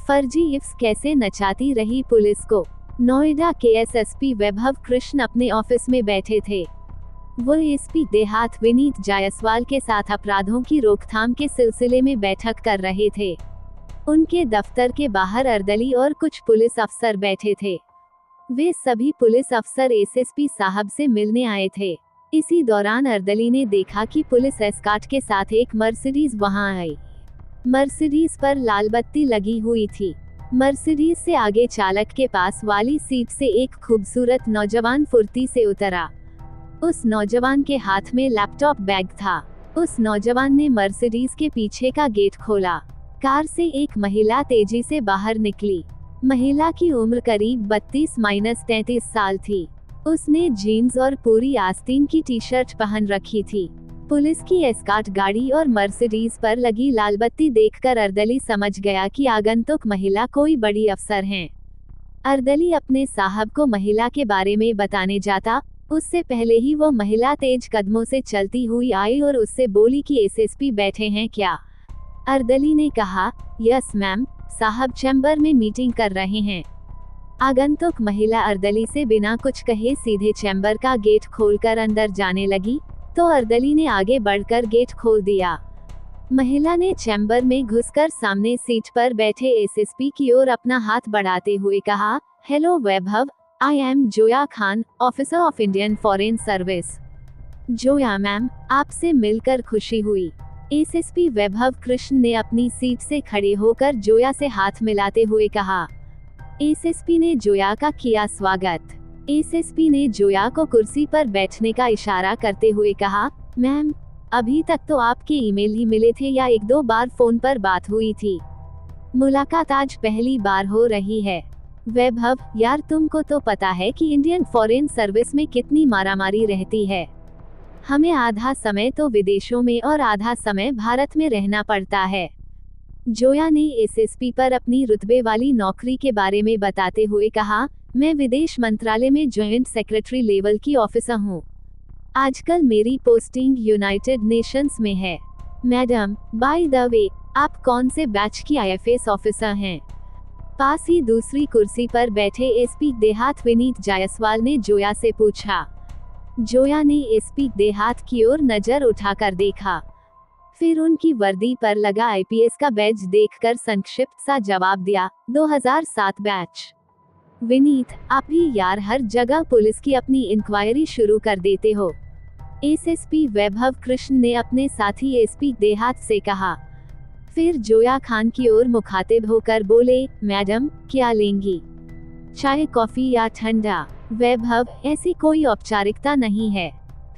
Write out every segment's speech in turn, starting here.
फर्जी इफ्स कैसे नचाती रही पुलिस को। नोएडा के एसएसपी वैभव कृष्ण अपने ऑफिस में बैठे थे। वो एसपी देहात विनीत जायसवाल के साथ अपराधों की रोकथाम के सिलसिले में बैठक कर रहे थे। उनके दफ्तर के बाहर अर्दली और कुछ पुलिस अफसर बैठे थे। वे सभी पुलिस अफसर एसएसपी साहब से मिलने आए थे। इसी दौरान अर्दली ने देखा कि पुलिस एस्कॉर्ट के साथ एक मर्सिडीज वहां आई। मर्सिडीज पर लाल बत्ती लगी हुई थी। मर्सिडीज से आगे चालक के पास वाली सीट से एक खूबसूरत नौजवान फुर्ती से उतरा। उस नौजवान के हाथ में लैपटॉप बैग था। उस नौजवान ने मर्सिडीज के पीछे का गेट खोला। कार से एक महिला तेजी से बाहर निकली। महिला की उम्र करीब 32-33 साल थी। उसने जीन्स और पूरी आस्तीन की टी शर्ट पहन रखी थी। पुलिस की एस्कॉर्ट गाड़ी और मर्सिडीज पर लगी लाल बत्ती देखकर अर्दली समझ गया कि आगंतुक महिला कोई बड़ी अफसर हैं। अर्दली अपने साहब को महिला के बारे में बताने जाता, उससे पहले ही वो महिला तेज कदमों से चलती हुई आई और उससे बोली कि एसएसपी बैठे हैं क्या। अर्दली ने कहा, यस मैम, साहब चैम्बर में मीटिंग कर रहे हैं। आगंतुक महिला अर्दली से बिना कुछ कहे सीधे चैम्बर का गेट खोलकर अंदर जाने लगी, तो अर्दली ने आगे बढ़कर गेट खोल दिया। महिला ने चैम्बर में घुसकर सामने सीट पर बैठे एसएसपी की ओर अपना हाथ बढ़ाते हुए कहा, hello Vaibhav, I am Zoya Khan, officer of Indian foreign service. Zoya ma'am, आपसे मिलकर खुशी हुई। एसएसपी वैभव कृष्ण ने अपनी सीट से खड़े होकर जोया से हाथ मिलाते हुए कहा। एसएसपी ने जोया का किया स्वागत। एसएसपी ने जोया को कुर्सी पर बैठने का इशारा करते हुए कहा, मैम, अभी तक तो आपके ईमेल ही मिले थे या 1-2 बार फोन पर बात हुई थी। मुलाकात आज पहली बार हो रही है। वैभव, यार तुमको तो पता है कि इंडियन फॉरेन सर्विस में कितनी मारामारी रहती है। हमें आधा समय तो विदेशों में और आधा समय भारत में रहना पड़ता है। जोया ने एसएसपी पर अपनी रुतबे वाली नौकरी के बारे में बताते हुए कहा, मैं विदेश मंत्रालय में जॉइंट सेक्रेटरी लेवल की ऑफिसर हूँ। आजकल मेरी पोस्टिंग यूनाइटेड नेशंस में है। मैडम, बाय द वे, आप कौन से बैच की आईएफएस ऑफिसर हैं? पास ही दूसरी कुर्सी पर बैठे एसपी देहात विनीत जायसवाल ने जोया से पूछा। जोया ने एसपी देहात की ओर नजर उठाकर देखा, फिर उनकी वर्दी पर लगा आईपीएस का बैज देखकर संक्षिप्त सा जवाब दिया, 2007 बैच। विनीत, आप भी यार हर जगह पुलिस की अपनी इंक्वायरी शुरू कर देते हो। एसएसपी वैभव कृष्ण ने अपने साथी एसपी देहात से कहा। फिर जोया खान की ओर मुखातिब होकर बोले, मैडम, क्या लेंगी? चाय, कॉफी या ठंडा? वैभव, ऐसी कोई औपचारिकता नहीं है।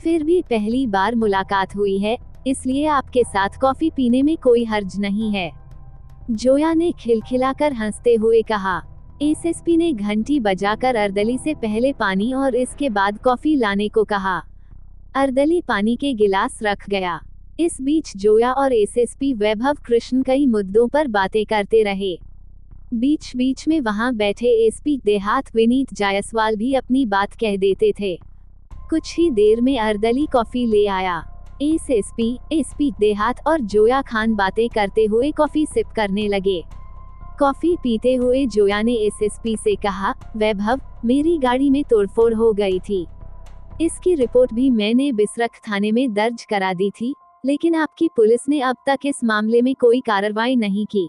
फिर भी पहली बार मुलाकात हुई है, इसलिए आपके साथ कॉफी पीने में कोई हर्ज नहीं है। जोया ने खिलखिलाकर हंसते हुए कहा। एसएसपी ने घंटी बजाकर अर्दली से पहले पानी और इसके बाद कॉफी लाने को कहा। अर्दली पानी के गिलास रख गया। इस बीच जोया और एसएसपी वैभव कृष्ण कई मुद्दों पर बातें करते रहे। बीच बीच में वहां बैठे एसपी देहात विनीत जायसवाल भी अपनी बात कह देते थे। कुछ ही देर में अर्दली कॉफी ले आया। एसपी देहात और जोया खान बातें करते हुए कॉफी सिप करने लगे। कॉफी पीते हुए जोया ने एसएसपी से कहा, वैभव, मेरी गाड़ी में तोड़फोड़ हो गई थी। इसकी रिपोर्ट भी मैंने बिसरख थाने में दर्ज करा दी थी, लेकिन आपकी पुलिस ने अब तक इस मामले में कोई कार्रवाई नहीं की।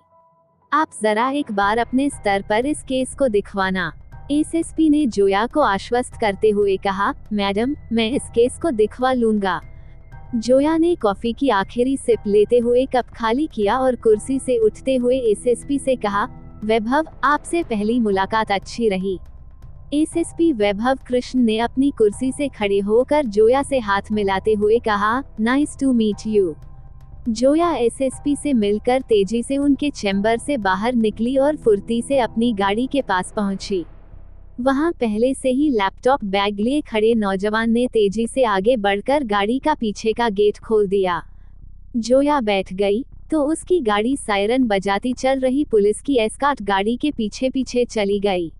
आप जरा एक बार अपने स्तर पर इस केस को दिखवाना। एसएसपी ने जोया को आश्वस्त करते हुए कहा, मैडम, मैं इस केस को दिखवा लूंगा। जोया ने कॉफी की आखिरी सिप लेते हुए कप खाली किया और कुर्सी से उठते हुए एसएसपी से कहा, वैभव, आपसे पहली मुलाकात अच्छी रही। एसएसपी वैभव कृष्ण ने अपनी कुर्सी से खड़े होकर जोया से हाथ मिलाते हुए कहा, nice to meet you. Zoya SSP से मिलकर तेजी से उनके चैम्बर से बाहर निकली और फुर्ती से अपनी गाड़ी के पास पहुंची। वहां पहले से ही लैपटॉप बैग लिए खड़े नौजवान ने तेजी से आगे बढ़कर गाड़ी का पीछे का गेट खोल दिया। जोया बैठ गई, तो उसकी गाड़ी सायरन बजाती चल रही पुलिस की एस्कॉर्ट गाड़ी के पीछे पीछे चली गई।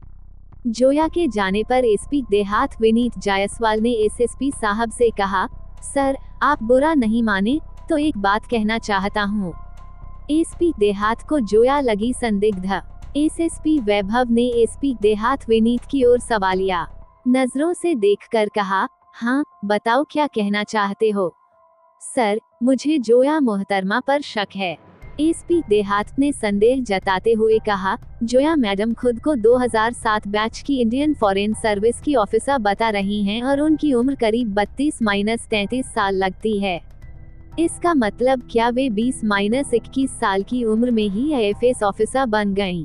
जोया के जाने पर एसपी देहात विनीत जायसवाल ने एसएसपी साहब से कहा, सर, आप बुरा नहीं माने तो एक बात कहना चाहता हूँ। एसपी देहात को जोया लगी संदिग्ध। एसएसपी वैभव ने एसपी देहात विनीत की ओर सवालिया नजरों से देखकर कहा, हाँ बताओ क्या कहना चाहते हो। सर, मुझे जोया मोहतरमा पर शक है। एसपी देहात ने संदेह जताते हुए कहा, जोया मैडम खुद को 2007 बैच की इंडियन फॉरेन सर्विस की ऑफिसर बता रही हैं और उनकी उम्र करीब 32-33 साल लगती है। इसका मतलब क्या वे 20-21 साल की उम्र में ही आईएफएस ऑफिसर बन गईं?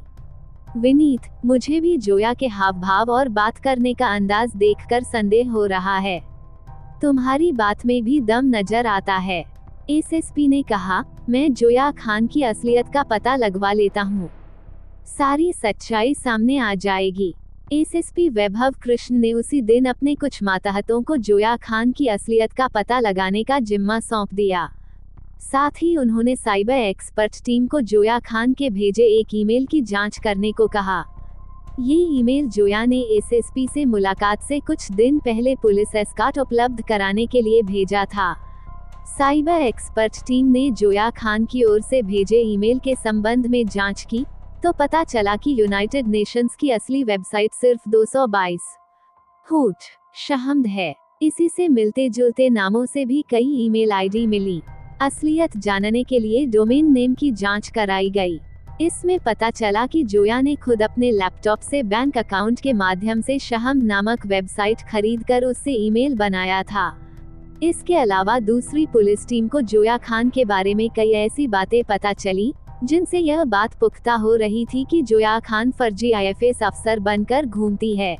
विनीत, मुझे भी जोया के हाव भाव और बात करने का अंदाज देखकर संदेह हो रहा है। तुम्हारी बात में भी दम नजर आता है। एसएसपी ने कहा, मैं जोया खान की असलियत का पता लगवा लेता हूँ, सारी सच्चाई सामने आ जाएगी। एसएसपी वैभव कृष्ण ने उसी दिन अपने कुछ मातहतों को जोया खान की असलियत का पता लगाने का जिम्मा सौंप दिया। साथ ही उन्होंने साइबर एक्सपर्ट टीम को जोया खान के भेजे एक ईमेल की जांच करने को कहा। ये ईमेल जोया ने एसएसपी से मुलाकात से कुछ दिन पहले पुलिस एस्कॉर्ट उपलब्ध कराने के लिए भेजा था। साइबर एक्सपर्ट टीम ने जोया खान की ओर से भेजे ईमेल के संबंध में जांच की तो पता चला कि यूनाइटेड नेशंस की असली वेबसाइट सिर्फ 222 हूट शहम्द है। इसी से मिलते जुलते नामों से भी कई ईमेल आईडी मिली। असलियत जानने के लिए डोमेन नेम की जांच कराई गई। इसमें पता चला कि जोया ने खुद अपने लैपटॉप से बैंक अकाउंट के माध्यम से शहम्द नामक वेबसाइट खरीदकर उससे ईमेल बनाया था। इसके अलावा दूसरी पुलिस टीम को जोया खान के बारे में कई ऐसी बातें पता चली जिनसे यह बात पुख्ता हो रही थी कि जोया खान फर्जी आईएफएस अफसर बनकर घूमती है।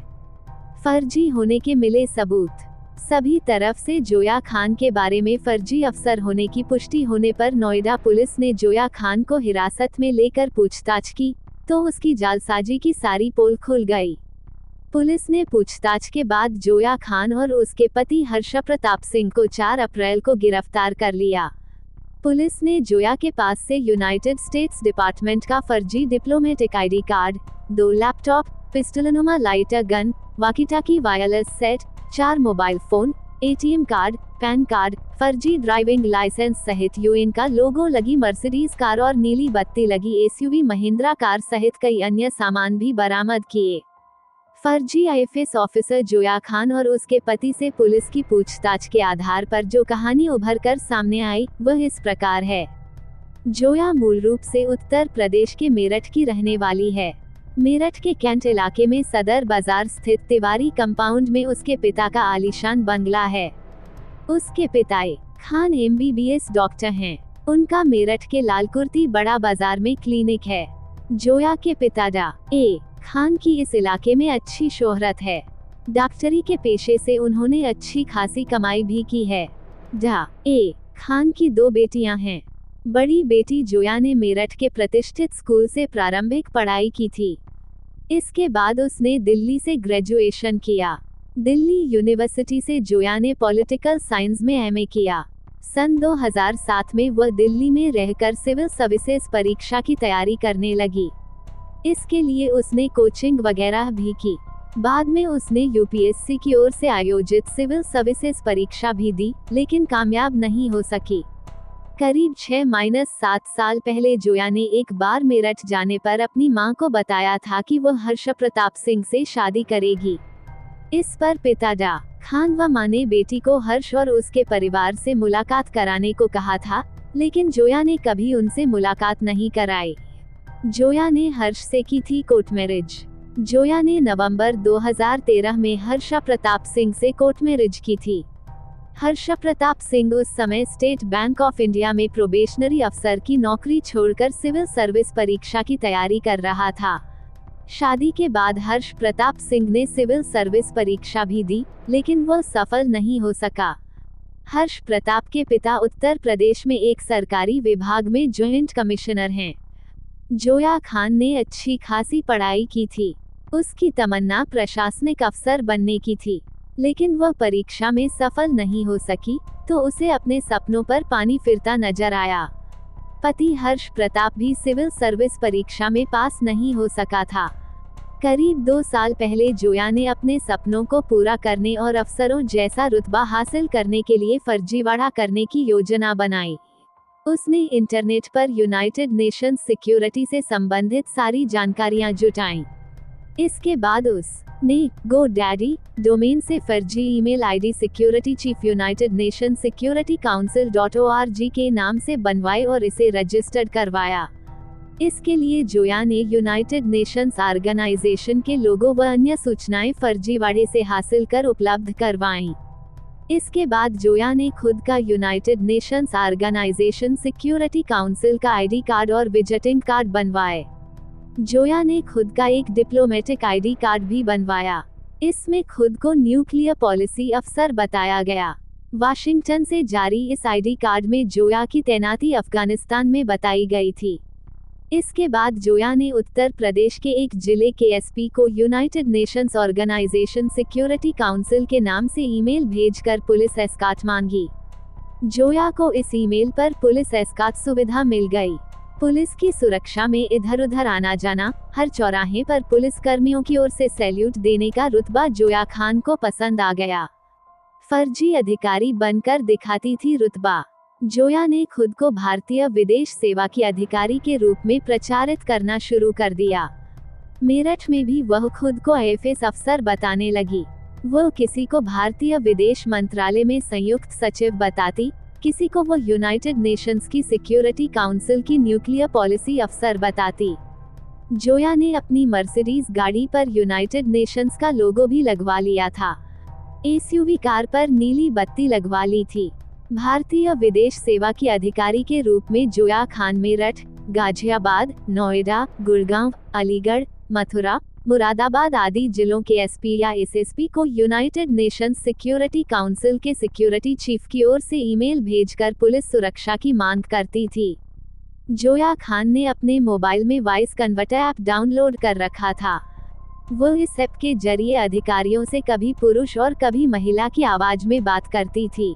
फर्जी होने के मिले सबूत। सभी तरफ से जोया खान के बारे में फर्जी अफसर होने की पुष्टि होने पर नोएडा पुलिस ने जोया खान को हिरासत में लेकर पूछताछ की तो उसकी जालसाजी की सारी पोल खुल गई। पुलिस ने पूछताछ के बाद जोया खान और उसके पति हर्ष प्रताप सिंह को 4 अप्रैल को गिरफ्तार कर लिया। पुलिस ने जोया के पास से यूनाइटेड स्टेट्स डिपार्टमेंट का फर्जी डिप्लोमेटिक आईडी कार्ड, 2 लैपटॉप, पिस्टलनुमा lighter gun, walkie talkie wireless set, 4 mobile phone, ATM card, pan card, फर्जी ड्राइविंग लाइसेंस सहित यूएन का लोगो लगी मर्सिडीज कार और नीली बत्ती लगी एसयूवी महिंद्रा कार सहित कई अन्य सामान भी बरामद किए। फर्जी आईएफएस ऑफिसर जोया खान और उसके पति से पुलिस की पूछताछ के आधार पर जो कहानी उभर कर सामने आई वह इस प्रकार है। जोया मूल रूप से उत्तर प्रदेश के मेरठ की रहने वाली है। मेरठ के कैंट इलाके में सदर बाजार स्थित तिवारी कंपाउंड में उसके पिता का आलीशान बंगला है। उसके पिता खान एमबीबीएस डॉक्टर हैं। उनका मेरठ के लालकुर्ती बड़ा बाजार में क्लिनिक है। जोया के पिता डा ए खान की इस इलाके में अच्छी शोहरत है। डॉक्टरी के पेशे से उन्होंने अच्छी खासी कमाई भी की है। डा ए खान की 2 बेटियां हैं। बड़ी बेटी जोया ने मेरठ के प्रतिष्ठित स्कूल से प्रारंभिक पढ़ाई की थी। इसके बाद उसने दिल्ली से ग्रेजुएशन किया। दिल्ली यूनिवर्सिटी से जोया ने पॉलिटिकल साइंस में एमए किया। सन 2007 में वह दिल्ली में रहकर सिविल सर्विसेज परीक्षा की तैयारी करने लगी। इसके लिए उसने कोचिंग वगैरह भी की। बाद में उसने यूपीएससी की ओर से आयोजित सिविल सर्विसेज परीक्षा भी दी, लेकिन कामयाब नहीं हो सकी। करीब 6-7 साल पहले जोया ने एक बार मेरठ जाने पर अपनी मां को बताया था कि वह हर्ष प्रताप सिंह से शादी करेगी। इस पर पिता डा खान व मां ने बेटी को हर्ष और उसके परिवार से मुलाकात कराने को कहा था, लेकिन जोया ने कभी उनसे मुलाकात नहीं कराई। जोया ने हर्ष से की थी कोर्ट मैरिज। जोया ने नवंबर 2013 में हर्ष प्रताप सिंह से कोर्ट मैरिज की थी। हर्ष प्रताप सिंह उस समय स्टेट बैंक ऑफ इंडिया में प्रोबेशनरी अफसर की नौकरी छोड़कर सिविल सर्विस परीक्षा की तैयारी कर रहा था। शादी के बाद हर्ष प्रताप सिंह ने सिविल सर्विस परीक्षा भी दी, लेकिन वह सफल नहीं हो सका। हर्ष प्रताप के पिता उत्तर प्रदेश में एक सरकारी विभाग में जॉइंट कमिश्नर हैं। जोया खान ने अच्छी खासी पढ़ाई की थी। उसकी तमन्ना प्रशासनिक अफसर बनने की थी, लेकिन वह परीक्षा में सफल नहीं हो सकी, तो उसे अपने सपनों पर पानी फिरता नजर आया। पति हर्ष प्रताप भी सिविल सर्विस परीक्षा में पास नहीं हो सका था। करीब 2 साल पहले जोया ने अपने सपनों को पूरा करने और अफसरों जैसा रुतबा हासिल करने के लिए फर्जीवाड़ा करने की योजना बनाई। उसने इंटरनेट पर यूनाइटेड नेशंस सिक्योरिटी से संबंधित सारी जानकारियां जुटाईं। इसके बाद उसने GoDaddy डोमेन से फर्जी email ID security chief United nation security council .org के नाम से बनवाए और इसे रजिस्टर्ड करवाया। इसके लिए जोया ने यूनाइटेड नेशंस ऑर्गेनाइजेशन के लोगो व अन्य सूचनाएं फर्जीवाड़े से हासिल कर उपलब्ध करवाईं। इसके बाद जोया ने खुद का United Nations Organisation Security Council का आईडी कार्ड और विजिटिंग कार्ड बनवाए। जोया ने खुद का एक डिप्लोमेटिक आईडी कार्ड भी बनवाया। इसमें खुद को न्यूक्लियर पॉलिसी अफसर बताया गया। वाशिंगटन से जारी इस आईडी कार्ड में जोया की तैनाती अफगानिस्तान में बताई गई थी। इसके बाद जोया ने उत्तर प्रदेश के एक जिले के एसपी को United Nations Organisation Security Council के नाम से ईमेल भेजकर पुलिस एस्कॉर्ट मांगी। जोया को इस ईमेल पर पुलिस एस्कॉर्ट सुविधा मिल गई। पुलिस की सुरक्षा में इधर उधर आना जाना, हर चौराहे पर पुलिस कर्मियों की ओर से सैल्यूट देने का रुतबा जोया खान को पसंद आ गया। फर्जी अधिकारी बनकर दिखाती थी रुतबा। जोया ने खुद को भारतीय विदेश सेवा की अधिकारी के रूप में प्रचारित करना शुरू कर दिया। मेरठ में भी वह खुद को आईएफएस अफसर बताने लगी। वह किसी को भारतीय विदेश मंत्रालय में संयुक्त सचिव बताती, किसी को वो यूनाइटेड नेशंस की सिक्योरिटी काउंसिल की न्यूक्लियर पॉलिसी अफसर बताती। जोया ने अपनी मर्सिडीज गाड़ी पर यूनाइटेड नेशंस का लोगो भी लगवा लिया था। एसयूवी कार पर नीली बत्ती लगवा ली थी। भारतीय विदेश सेवा की अधिकारी के रूप में जोया खान मेरठ, गाजियाबाद, नोएडा, गुड़गांव, अलीगढ़, मथुरा, मुरादाबाद आदि जिलों के एसपी या एसएसपी को यूनाइटेड नेशंस सिक्योरिटी काउंसिल के सिक्योरिटी चीफ की ओर से ईमेल भेजकर पुलिस सुरक्षा की मांग करती थी। जोया खान ने अपने मोबाइल में वॉइस कन्वर्टर ऐप डाउनलोड कर रखा था। वो इस ऐप के जरिए अधिकारियों से कभी पुरुष और कभी महिला की आवाज में बात करती थी।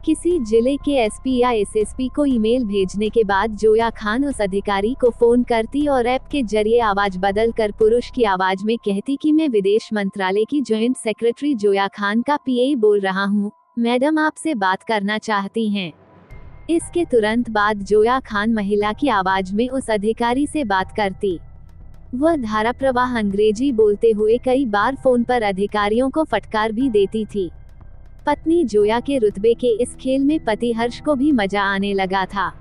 किसी जिले के एसपी या एसएसपी को ईमेल भेजने के बाद जोया खान उस अधिकारी को फोन करती और ऐप के जरिए आवाज बदल कर पुरुष की आवाज में कहती कि मैं विदेश मंत्रालय की जॉइंट सेक्रेटरी जोया खान का पीए बोल रहा हूँ, मैडम आपसे बात करना चाहती हैं। इसके तुरंत बाद जोया खान महिला की आवाज में उस अधिकारी से बात करती। वह धाराप्रवाह अंग्रेजी बोलते हुए कई बार फोन पर अधिकारियों को फटकार भी देती थी। पत्नी जोया के रुतबे के इस खेल में पति हर्ष को भी मजा आने लगा था।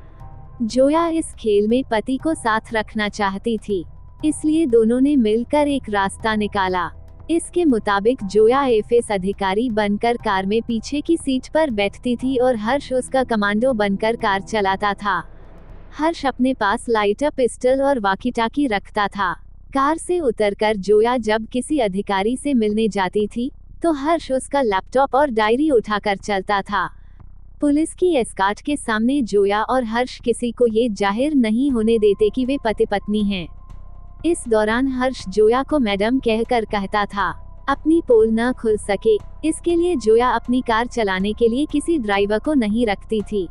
जोया इस खेल में पति को साथ रखना चाहती थी, इसलिए दोनों ने मिलकर एक रास्ता निकाला। इसके मुताबिक जोया आईएफएस अधिकारी बनकर कार में पीछे की सीट पर बैठती थी और हर्ष उसका कमांडो बनकर कार चलाता था। हर्ष अपने पास लाइटर, पिस्टल और वॉकी-टॉकी रखता था। कार से उतरकर जोया जब किसी अधिकारी से मिलने जाती थी तो हर्ष उसका लैपटॉप और डायरी उठाकर चलता था। पुलिस की एस्कॉर्ट के सामने जोया और हर्ष किसी को ये जाहिर नहीं होने देते कि वे पति पत्नी हैं। इस दौरान हर्ष जोया को मैडम कहकर कहता था। अपनी पोल न खुल सके, इसके लिए जोया अपनी कार चलाने के लिए किसी ड्राइवर को नहीं रखती थी।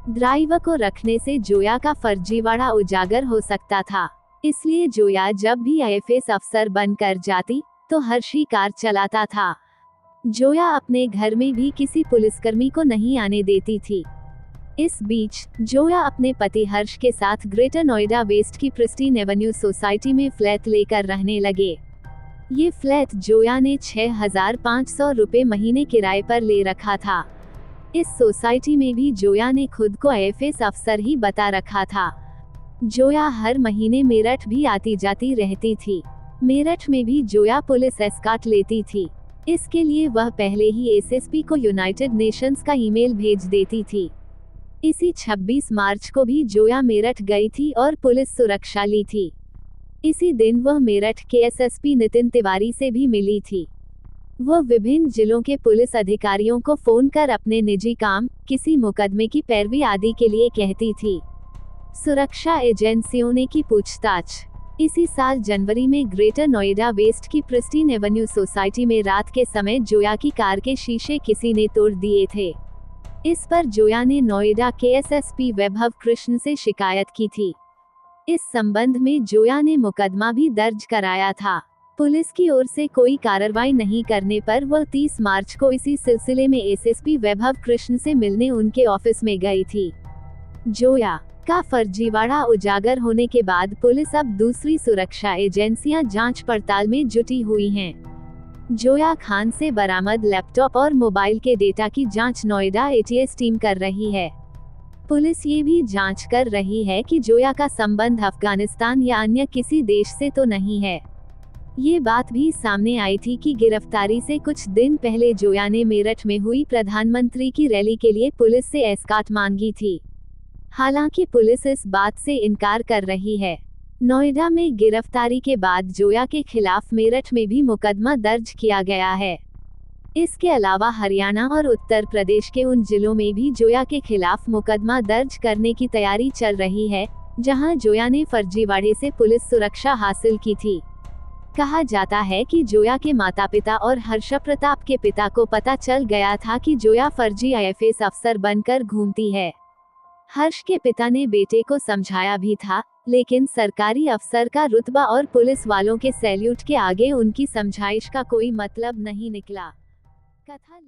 ड्राइवर को रखने से जोया का फर्जीवाड़ा उजागर हो सकता था, इसलिए जोया जब भी आईएफएस अफसर बनकर जाती तो हर्ष ही कार चलाता था। जोया अपने घर में भी किसी पुलिसकर्मी को नहीं आने देती थी। इस बीच जोया अपने पति हर्ष के साथ ग्रेटर नोएडा वेस्ट की प्रिस्टीन एवेन्यू सोसाइटी में फ्लैट लेकर रहने लगे। ये फ्लैट जोया ने 6,500 रुपए महीने किराए पर ले रखा था। इस सोसाइटी में भी जोया ने खुद को आईएफएस अफसर ही बता रखा था। जोया हर महीने मेरठ भी आती जाती रहती थी। मेरठ में भी जोया पुलिस एस्कॉर्ट लेती थी। इसके लिए वह पहले ही एसएसपी को यूनाइटेड नेशंस का ईमेल भेज देती थी। इसी 26 मार्च को भी जोया मेरठ गई थी और पुलिस सुरक्षा ली थी। इसी दिन वह मेरठ के एसएसपी नितिन तिवारी से भी मिली थी। वह विभिन्न जिलों के पुलिस अधिकारियों को फोन कर अपने निजी काम, किसी मुकदमे की पैरवी आदि के लिए कहती थी। सुरक्षा एजेंसियों ने की पूछताछ। इसी साल जनवरी में ग्रेटर नोएडा वेस्ट की प्रिस्टीन एवेन्यू सोसाइटी में रात के समय जोया की कार के शीशे किसी ने तोड़ दिए थे। इस पर जोया ने नोएडा के एसएसपी वैभव कृष्ण से शिकायत की थी। इस संबंध में जोया ने मुकदमा भी दर्ज कराया था। पुलिस की ओर से कोई कार्रवाई नहीं करने पर वह 30 मार्च को इसी सिलसिले में एसएसपी वैभव कृष्ण से मिलने उनके ऑफिस में गई थी। जोया का फर्जीवाड़ा उजागर होने के बाद पुलिस अब दूसरी सुरक्षा एजेंसियां जांच पड़ताल में जुटी हुई हैं। जोया खान से बरामद लैपटॉप और मोबाइल के डेटा की जांच नोएडा एटीएस टीम कर रही है। पुलिस ये भी जांच कर रही है कि जोया का संबंध अफगानिस्तान या अन्य किसी देश से तो नहीं है। ये बात भी सामने आई थी कि गिरफ्तारी से कुछ दिन पहले जोया ने मेरठ में हुई प्रधानमंत्री की रैली के लिए पुलिस से एस्कॉर्ट मांगी थी। हालांकि पुलिस इस बात से इनकार कर रही है। नोएडा में गिरफ्तारी के बाद जोया के खिलाफ मेरठ में भी मुकदमा दर्ज किया गया है। इसके अलावा हरियाणा और उत्तर प्रदेश के उन जिलों में भी जोया के खिलाफ मुकदमा दर्ज करने की तैयारी चल रही है, जहां जोया ने फर्जीवाड़े से पुलिस सुरक्षा हासिल की थी। कहा जाता है कि जोया के माता पिता और हर्ष प्रताप के पिता को पता चल गया था कि जोया फर्जी आईएफएस अफसर बनकर घूमती है। हर्ष के पिता ने बेटे को समझाया भी था, लेकिन सरकारी अफसर का रुतबा और पुलिस वालों के सैल्यूट के आगे उनकी समझाइश का कोई मतलब नहीं निकला। कथा